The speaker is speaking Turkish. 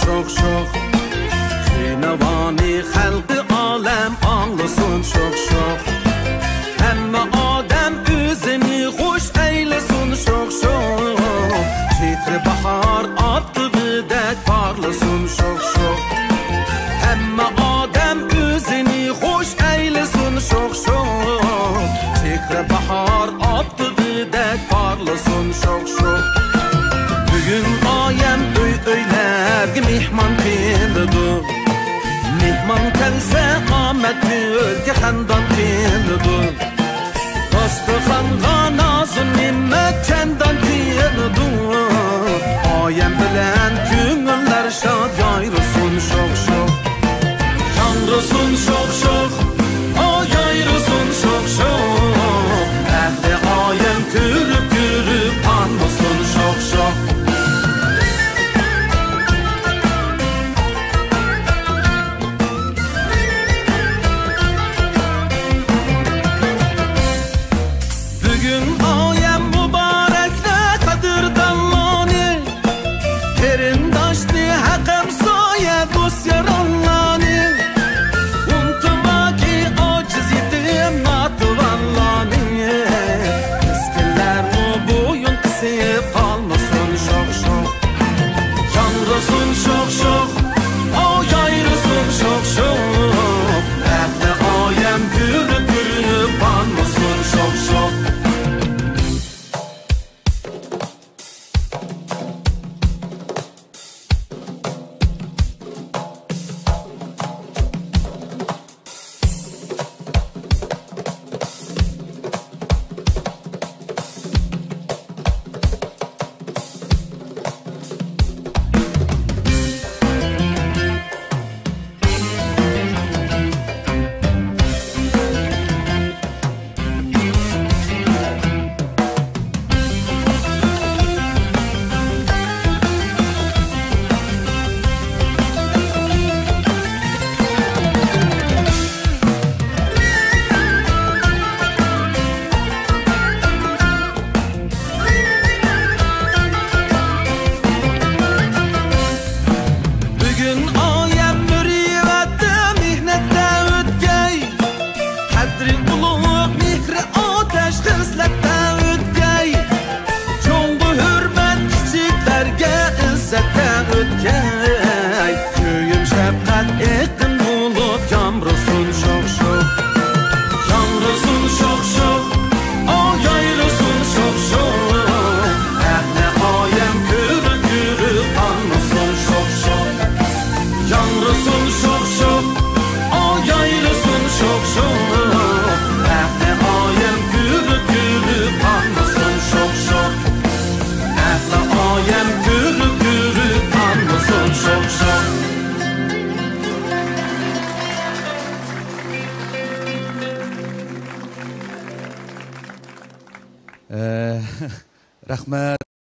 şok şok. Kıynavani halkı alem anlasın şok şok. Hemme adem üzeni hoş eylesin şok şok. Çitri bahar attı bidet parlasın şok şok. Hemme adem üzeni hoş eylesin şok şok. Çitri bahar attı bidet parlasın şok şok. Bugün ayem öylerge mihman kindidu. Mihman kelse ametli ülke xandan kindidu. Dastıxanga nazın nimet kendan kindidu. Ayem bilen küngüller şad yayrısın şok şok. Yanrısın şok şok. Yayrısın şok şok. Ehli ayem kürüp kürüp anmasın şok şok. Rahmet.